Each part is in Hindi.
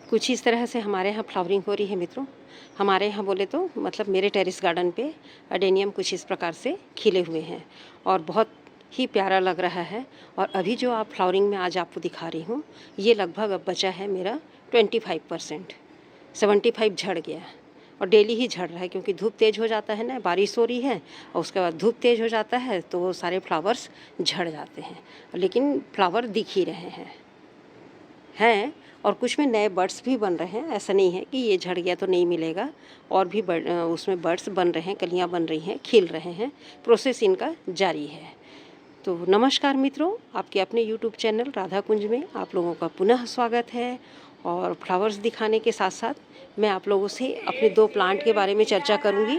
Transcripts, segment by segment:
कुछ इस तरह से हमारे यहाँ फ्लावरिंग हो रही है मित्रों। हमारे यहाँ बोले तो मतलब मेरे टेरेस गार्डन पे अडेनियम कुछ इस प्रकार से खिले हुए हैं और बहुत ही प्यारा लग रहा है। और अभी जो आप फ्लावरिंग में आज आपको दिखा रही हूँ, ये लगभग अब बचा है मेरा 25%। 75 झड़ गया और डेली ही झड़ रहा है, क्योंकि धूप तेज़ हो जाता है ना, बारिश हो रही है और उसके बाद धूप तेज़ हो जाता है तो वो सारे फ्लावर्स झड़ जाते हैं, लेकिन फ्लावर दिख ही रहे हैं। और कुछ में नए बर्ड्स भी बन रहे हैं। ऐसा नहीं है कि ये झड़ गया तो नहीं मिलेगा, और भी उसमें बर्ड्स बन रहे हैं, कलियां बन रही हैं, खिल रहे हैं। प्रोसेस इनका जारी है। तो नमस्कार मित्रों, आपके अपने यूट्यूब चैनल राधा कुंज में आप लोगों का पुनः स्वागत है। और फ्लावर्स दिखाने के साथ साथ मैं आप लोगों से अपने 2 प्लांट के बारे में चर्चा करूँगी।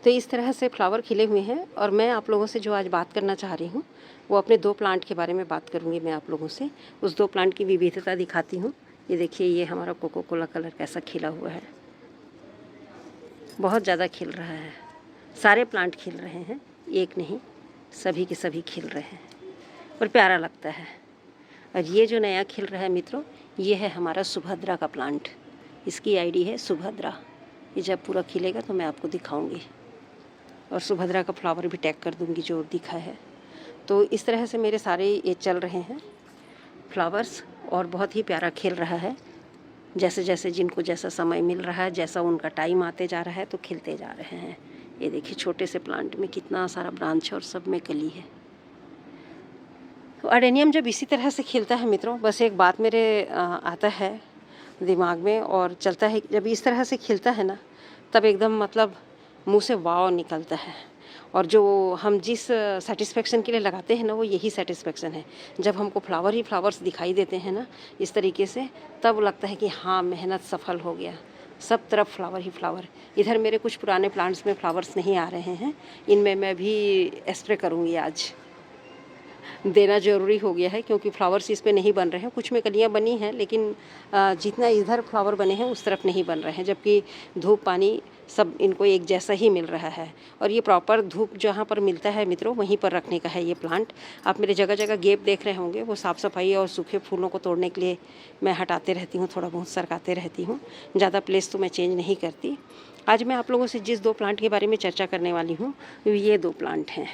तो इस तरह से फ्लावर खिले हुए हैं और मैं आप लोगों से जो आज बात करना चाह रही हूँ वो अपने 2 प्लांट के बारे में बात करूँगी। मैं आप लोगों से उस 2 प्लांट की विविधता दिखाती हूँ। ये देखिए, ये हमारा कोको कोला कलर कैसा खिला हुआ है, बहुत ज़्यादा खिल रहा है। सारे प्लांट खिल रहे हैं, एक नहीं, सभी के सभी खिल रहे हैं और प्यारा लगता है। और ये जो नया खिल रहा है मित्रों, ये है हमारा सुभद्रा का प्लांट। इसकी आईडी है सुभद्रा। ये जब पूरा खिलेगा तो मैं आपको दिखाऊंगी और सुभद्रा का फ्लावर भी टैग कर दूंगी जो दिखा है। तो इस तरह से मेरे सारे ये चल रहे हैं फ्लावर्स और बहुत ही प्यारा खिल रहा है। जैसे जैसे जिनको जैसा समय मिल रहा है, जैसा उनका टाइम आते जा रहा है तो खिलते जा रहे हैं। ये देखिए, छोटे से प्लांट में कितना सारा ब्रांच है और सब में कली है। तो अडेनियम जब इसी तरह से खिलता है मित्रों, बस एक बात मेरे आता है दिमाग में और चलता है, जब इस तरह से खिलता है ना तब एकदम मतलब मुंह से वाव निकलता है। और जो हम जिस सेटिस्फेक्शन के लिए लगाते हैं ना, वो यही सेटिस्फेक्शन है। जब हमको फ्लावर ही फ्लावर्स दिखाई देते हैं ना इस तरीके से, तब लगता है कि हाँ, मेहनत सफल हो गया। सब तरफ फ्लावर ही फ्लावर। इधर मेरे कुछ पुराने प्लांट्स में फ्लावर्स नहीं आ रहे हैं, इनमें मैं भी स्प्रे करूँगी। आज देना ज़रूरी हो गया है क्योंकि फ्लावर्स इस पे नहीं बन रहे हैं। कुछ में कलियाँ बनी हैं, लेकिन जितना इधर फ्लावर बने हैं उस तरफ नहीं बन रहे हैं, जबकि धूप पानी सब इनको एक जैसा ही मिल रहा है। और ये प्रॉपर धूप जहाँ पर मिलता है मित्रों, वहीं पर रखने का है ये प्लांट। आप मेरे जगह जगह गैप देख रहे होंगे, वो साफ़ सफाई और सूखे फूलों को तोड़ने के लिए मैं हटाते रहती हूँ, थोड़ा बहुत सरकाते रहती हूँ। ज़्यादा प्लेस तो मैं चेंज नहीं करती। आज मैं आप लोगों से जिस 2 प्लांट के बारे में चर्चा करने वाली हूँ, ये 2 प्लांट हैं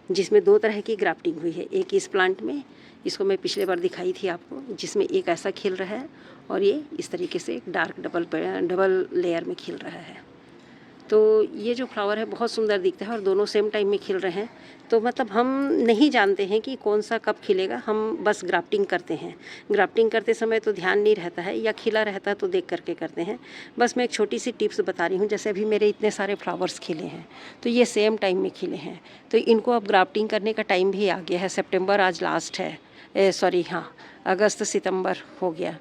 जिसमें 2 तरह की ग्राफ्टिंग हुई है। एक इस प्लांट में, इसको मैं पिछले बार दिखाई थी आपको, जिसमें एक ऐसा खिल रहा है और ये इस तरीके से एक डार्क डबल लेयर में खिल रहा है। तो ये जो फ्लावर है बहुत सुंदर दिखता है और दोनों सेम टाइम में खिल रहे हैं। तो मतलब हम नहीं जानते हैं कि कौन सा कब खिलेगा, हम बस ग्राफ्टिंग करते हैं। ग्राफ्टिंग करते समय तो ध्यान नहीं रहता है, या खिला रहता है तो देख करके करते हैं। बस मैं एक छोटी सी टिप्स बता रही हूँ। जैसे अभी मेरे इतने सारे फ्लावर्स खिले हैं तो ये सेम टाइम में खिले हैं, तो इनको अब ग्राफ्टिंग करने का टाइम भी आ गया है। सितंबर आज लास्ट है, सॉरी हाँ, अगस्त सितंबर हो गया,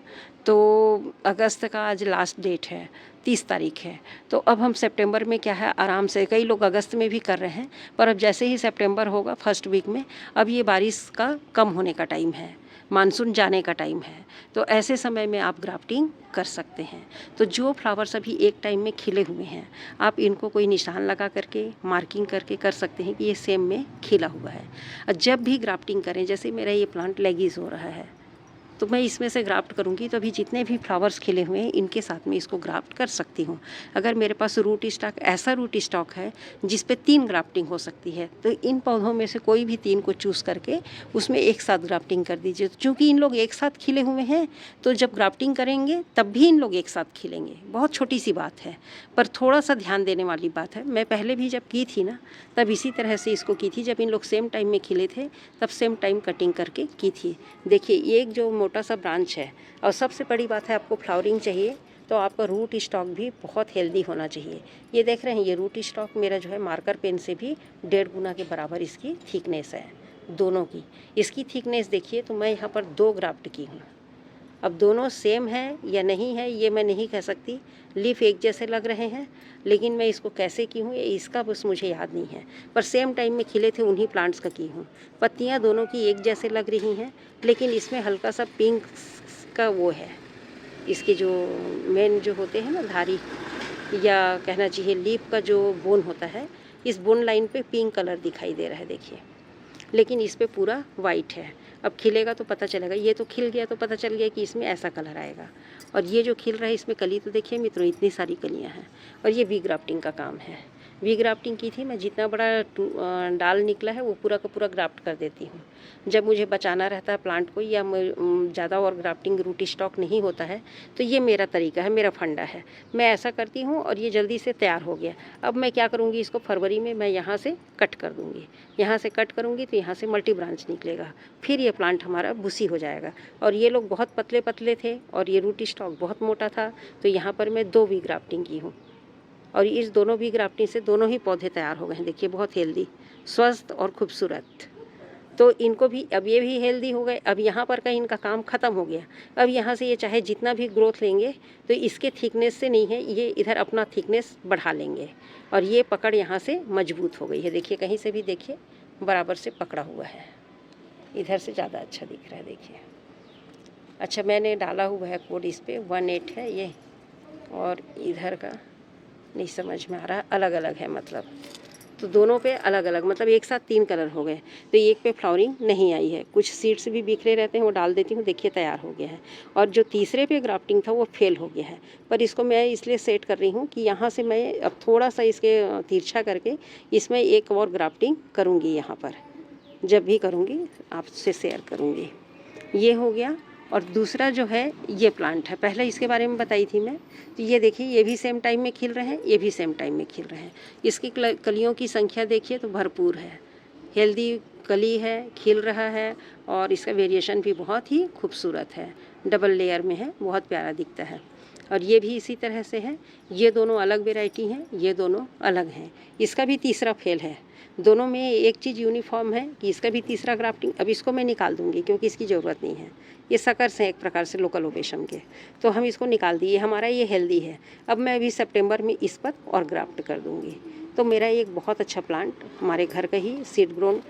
तो अगस्त का आज लास्ट डेट है, 30 तारीख है। तो अब हम सितंबर में क्या है, आराम से, कई लोग अगस्त में भी कर रहे हैं, पर अब जैसे ही सितंबर होगा फर्स्ट वीक में, अब ये बारिश का कम होने का टाइम है, मानसून जाने का टाइम है। तो ऐसे समय में आप ग्राफ्टिंग कर सकते हैं। तो जो फ्लावर्स अभी एक टाइम में खिले हुए हैं, आप इनको कोई निशान लगा करके, मार्किंग करके कर सकते हैं कि ये सेम में खिला हुआ है। और जब भी ग्राफ्टिंग करें, जैसे मेरा ये प्लांट लेगीज हो रहा है तो मैं इसमें से ग्राफ्ट करूँगी, तो अभी जितने भी फ्लावर्स खिले हुए हैं इनके साथ में इसको ग्राफ्ट कर सकती हूँ। अगर मेरे पास रूट स्टॉक, ऐसा रूट स्टॉक है जिस पे 3 ग्राफ्टिंग हो सकती है, तो इन पौधों में से कोई भी 3 को चूज़ करके उसमें एक साथ ग्राफ्टिंग कर दीजिए। चूँकि इन लोग एक साथ खिले हुए हैं, तो जब ग्राफ्टिंग करेंगे तब भी इन लोग एक साथ खिलेंगे। बहुत छोटी सी बात है, पर थोड़ा सा ध्यान देने वाली बात है। मैं पहले भी जब की थी ना, तब इसी तरह से इसको की थी। जब इन लोग सेम टाइम में खिले थे तब सेम टाइम कटिंग करके की थी। देखिए, एक जो मोटा सा ब्रांच है, और सबसे बड़ी बात है, आपको फ्लावरिंग चाहिए तो आपका रूट स्टॉक भी बहुत हेल्दी होना चाहिए। ये देख रहे हैं, ये रूट स्टॉक मेरा जो है मार्कर पेन से भी 1.5 गुना के बराबर इसकी थिकनेस है, दोनों की। इसकी थिकनेस देखिए, तो मैं यहाँ पर 2 ग्राफ्ट की हूँ। अब दोनों सेम है या नहीं है ये मैं नहीं कह सकती। लीफ एक जैसे लग रहे हैं, लेकिन मैं इसको कैसे की हूँ इसका बस मुझे याद नहीं है, पर सेम टाइम में खिले थे उन्हीं प्लांट्स का की हूँ। पत्तियाँ दोनों की एक जैसे लग रही हैं, लेकिन इसमें हल्का सा पिंक का वो है, इसके जो मेन जो होते हैं ना धारी, या कहना चाहिए लीफ का जो बोन होता है, इस बोन लाइन पे पिंक कलर दिखाई दे रहा है देखिए, लेकिन इस पे पूरा वाइट है। अब खिलेगा तो पता चलेगा। ये तो खिल गया तो पता चल गया कि इसमें ऐसा कलर आएगा। और ये जो खिल रहा है इसमें कली तो देखिए मित्रों, इतनी सारी कलियाँ हैं। और ये वी ग्राफ्टिंग का काम है। वी ग्राफ्टिंग की थी मैं, जितना बड़ा डाल निकला है वो पूरा का पूरा ग्राफ्ट कर देती हूँ। जब मुझे बचाना रहता है प्लांट को या ज़्यादा और ग्राफ्टिंग रूट स्टॉक नहीं होता है तो ये मेरा तरीका है, मेरा फंडा है। मैं ऐसा करती हूँ और ये जल्दी से तैयार हो गया। अब मैं क्या करूँगी, इसको फरवरी में मैं यहाँ से कट कर दूँगी। यहाँ से कट करूँगी तो यहाँ से मल्टी ब्रांच निकलेगा। फिर ये प्लांट हमारा बुशी हो जाएगा। और ये लोग बहुत पतले पतले थे और ये रूट स्टॉक बहुत मोटा था, तो यहाँ पर मैं 2 वी ग्राफ्टिंग की हूँ। और इस दोनों वी ग्राफ्टिंग से दोनों ही पौधे तैयार हो गए हैं। देखिए बहुत हेल्दी, स्वस्थ और खूबसूरत। तो इनको भी अब ये भी हेल्दी हो गए। अब यहाँ पर का इनका काम ख़त्म हो गया। अब यहाँ से ये चाहे जितना भी ग्रोथ लेंगे तो इसके थिकनेस से नहीं है, ये इधर अपना थिकनेस बढ़ा लेंगे। और ये पकड़ यहाँ से मजबूत हो गई है। देखिए कहीं से भी देखिए बराबर से पकड़ा हुआ है। इधर से ज़्यादा अच्छा दिख रहा है देखिए। अच्छा मैंने डाला हुआ है कोड इस पर 1.8 है ये, और इधर का नहीं समझ में आ रहा, अलग अलग है मतलब। तो दोनों पे अलग अलग, मतलब एक साथ 3 कलर हो गए। तो एक पे फ्लावरिंग नहीं आई है, कुछ सीड्स भी बिखरे रहते हैं, वो डाल देती हूँ। देखिए तैयार हो गया है। और जो तीसरे पे ग्राफ्टिंग था वो फेल हो गया है। पर इसको मैं इसलिए सेट कर रही हूँ कि यहाँ से मैं अब थोड़ा सा इसके तिरछा करके इसमें एक और ग्राफ्टिंग करूँगी। यहाँ पर जब भी करूँगी आपसे शेयर करूँगी। ये हो गया। और दूसरा जो है ये प्लांट है, पहले इसके बारे में बताई थी मैं। तो ये देखिए ये भी सेम टाइम में खिल रहे हैं, ये भी सेम टाइम में खिल रहे हैं। इसकी कलियों की संख्या देखिए तो भरपूर है, हेल्दी कली है, खिल रहा है। और इसका वेरिएशन भी बहुत ही खूबसूरत है, डबल लेयर में है, बहुत प्यारा दिखता है। और ये भी इसी तरह से है। ये दोनों अलग वेराइटी हैं, ये दोनों अलग हैं। इसका भी तीसरा फेल है। दोनों में एक चीज़ यूनिफॉर्म है कि इसका भी तीसरा ग्राफ्टिंग। अब इसको मैं निकाल दूंगी क्योंकि इसकी ज़रूरत नहीं है। ये सकर्स हैं एक प्रकार से लोकल ओबेशम के, तो हम इसको निकाल दिए। हमारा ये हेल्दी है। अब मैं अभी सितंबर में इस पर और ग्राफ्ट कर दूंगी। तो मेरा एक बहुत अच्छा प्लांट हमारे घर का ही सीड ग्रोन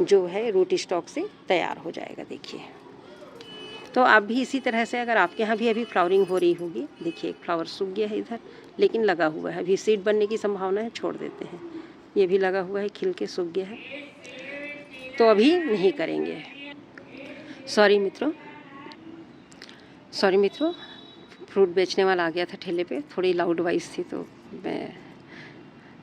जो है रूट स्टॉक से तैयार हो जाएगा। देखिए तो आप भी इसी तरह से, अगर आपके यहाँ भी अभी फ्लावरिंग हो रही होगी, देखिए एक फ्लावर सूख गया है इधर लेकिन लगा हुआ है, अभी सीड बनने की संभावना है, छोड़ देते हैं। ये भी लगा हुआ है, खिल के सूख गया है, तो अभी नहीं करेंगे। सॉरी मित्रों, फ्रूट बेचने वाला आ गया था ठेले पे, थोड़ी लाउड वॉइस थी तो मैं,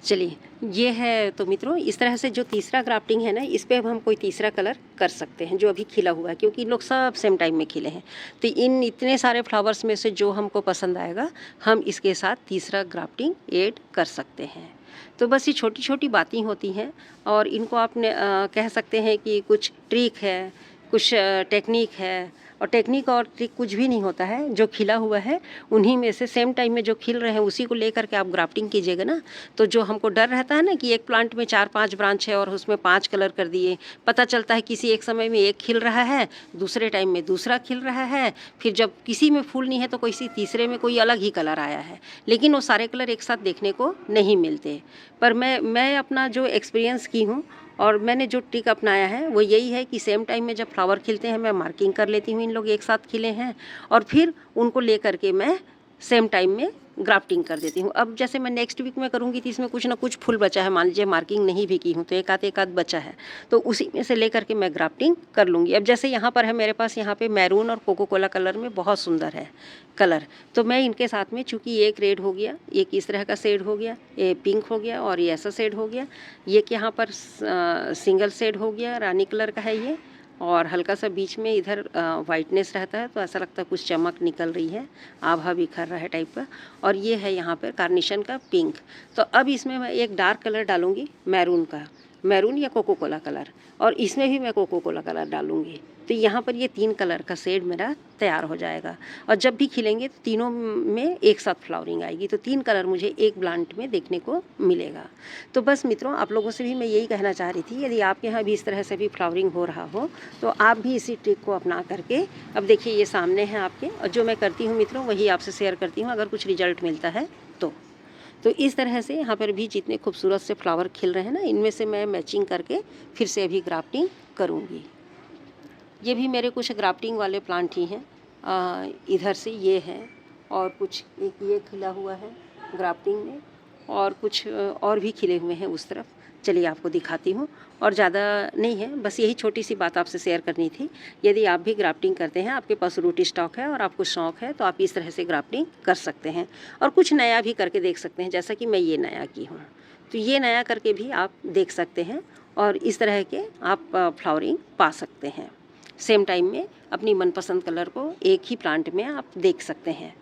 चलिए ये है। तो मित्रों इस तरह से जो तीसरा ग्राफ्टिंग है ना, इस पे अब हम कोई तीसरा कलर कर सकते हैं जो अभी खिला हुआ है, क्योंकि लोग सब सेम टाइम में खिले हैं। तो इन इतने सारे फ्लावर्स में से जो हमको पसंद आएगा हम इसके साथ तीसरा ग्राफ्टिंग ऐड कर सकते हैं। तो बस ये छोटी छोटी बातें होती हैं, और इनको आपने कह सकते हैं कि कुछ ट्रिक है, कुछ टेक्निक है। और टेक्निक और ट्रिक कुछ भी नहीं होता है, जो खिला हुआ है उन्हीं में से सेम टाइम में जो खिल रहे हैं उसी को लेकर के आप ग्राफ्टिंग कीजिएगा ना। तो जो हमको डर रहता है ना कि एक प्लांट में 4-5 ब्रांच है और उसमें 5 कलर कर दिए, पता चलता है किसी एक समय में एक खिल रहा है, दूसरे टाइम में दूसरा खिल रहा है, फिर जब किसी में फूल नहीं है तो किसी तीसरे में कोई अलग ही कलर आया है, लेकिन वो सारे कलर एक साथ देखने को नहीं मिलते। पर मैं अपना जो एक्सपीरियंस की हूँ और मैंने जो ट्रिक अपनाया है वो यही है कि सेम टाइम में जब फ्लावर खिलते हैं मैं मार्किंग कर लेती हूँ इन लोग एक साथ खिले हैं, और फिर उनको ले करके मैं सेम टाइम में ग्राफ्टिंग कर देती हूँ। अब जैसे मैं नेक्स्ट वीक में करूँगी तो इसमें कुछ ना कुछ फूल बचा है, मान लीजिए मार्किंग नहीं भी की हूँ तो एक आध बचा है, तो उसी में से ले करके मैं ग्राफ्टिंग कर लूँगी। अब जैसे यहाँ पर है मेरे पास, यहाँ पे मैरून और कोको कोला कलर में बहुत सुंदर है कलर, तो मैं इनके साथ में, चूँकि एक रेड हो गया, एक इस तरह का शेड हो गया, ये पिंक हो गया और ये ऐसा शेड हो गया, ये यहाँ पर सिंगल शेड हो गया, रानी कलर का है ये, और हल्का सा बीच में इधर वाइटनेस रहता है तो ऐसा लगता है कुछ चमक निकल रही है, आभा बिखर रहा है टाइप का। और ये है यहाँ पर कार्निशन का पिंक। तो अब इसमें मैं एक डार्क कलर डालूँगी, मैरून या कोको कोला कलर, और इसमें भी मैं कोको कोला कलर डालूँगी। तो यहाँ पर ये 3 कलर का शेड मेरा तैयार हो जाएगा। और जब भी खिलेंगे तो तीनों में एक साथ फ्लावरिंग आएगी, तो 3 कलर मुझे एक प्लांट में देखने को मिलेगा। तो बस मित्रों आप लोगों से भी मैं यही कहना चाह रही थी, यदि आपके यहाँ भी इस तरह से भी फ्लावरिंग हो रहा हो तो आप भी इसी ट्रिक को अपना करके, अब देखिए ये सामने है आपके, और जो मैं करती हूँ मित्रों वही आपसे शेयर करती हूँ, अगर कुछ रिजल्ट मिलता है तो इस तरह से यहाँ पर भी जितने खूबसूरत से फ्लावर खिल रहे हैं ना, इनमें से मैं मैचिंग करके फिर से अभी ग्राफ्टिंग करूँगी। ये भी मेरे कुछ ग्राफ्टिंग वाले प्लांट ही हैं, इधर से ये हैं, और कुछ एक ये खिला हुआ है ग्राफ्टिंग में, और कुछ और भी खिले हुए हैं उस तरफ। चलिए आपको दिखाती हूँ। और ज़्यादा नहीं है, बस यही छोटी सी बात आपसे शेयर करनी थी। यदि आप भी ग्राफ्टिंग करते हैं, आपके पास रूट स्टॉक है और आपको शौक़ है, तो आप इस तरह से ग्राफ्टिंग कर सकते हैं और कुछ नया भी करके देख सकते हैं, जैसा कि मैं ये नया की हूँ। तो ये नया करके भी आप देख सकते हैं और इस तरह के आप फ्लावरिंग पा सकते हैं। सेम टाइम में अपनी मनपसंद कलर को एक ही प्लांट में आप देख सकते हैं।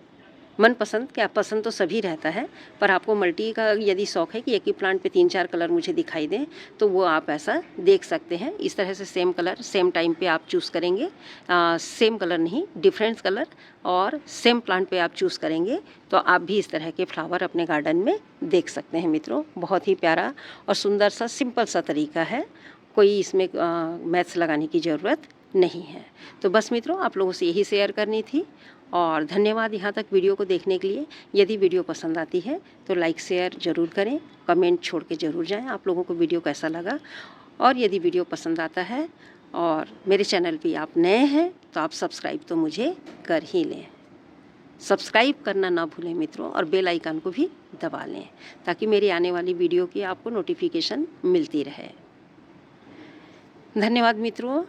मनपसंद क्या, पसंद तो सभी रहता है, पर आपको मल्टी का यदि शौक़ है कि एक ही प्लांट पे 3-4 कलर मुझे दिखाई दें, तो वो आप ऐसा देख सकते हैं। इस तरह से सेम कलर सेम टाइम पे आप चूज़ करेंगे, सेम कलर नहीं, डिफरेंट कलर और सेम प्लांट पे आप चूज़ करेंगे, तो आप भी इस तरह के फ्लावर अपने गार्डन में देख सकते हैं मित्रों। बहुत ही प्यारा और सुंदर सा सिंपल सा तरीका है, कोई इसमें मैथ्स लगाने की ज़रूरत नहीं है। तो बस मित्रों, आप लोगों से यही शेयर करनी थी और धन्यवाद यहाँ तक वीडियो को देखने के लिए। यदि वीडियो पसंद आती है तो लाइक शेयर ज़रूर करें, कमेंट छोड़ के ज़रूर जाएं आप लोगों को वीडियो कैसा लगा। और यदि वीडियो पसंद आता है और मेरे चैनल पे आप नए हैं तो आप सब्सक्राइब तो मुझे कर ही लें। सब्सक्राइब करना ना भूलें मित्रों और बेल आइकन को भी दबा लें, ताकि मेरी आने वाली वीडियो की आपको नोटिफिकेशन मिलती रहे। धन्यवाद मित्रों।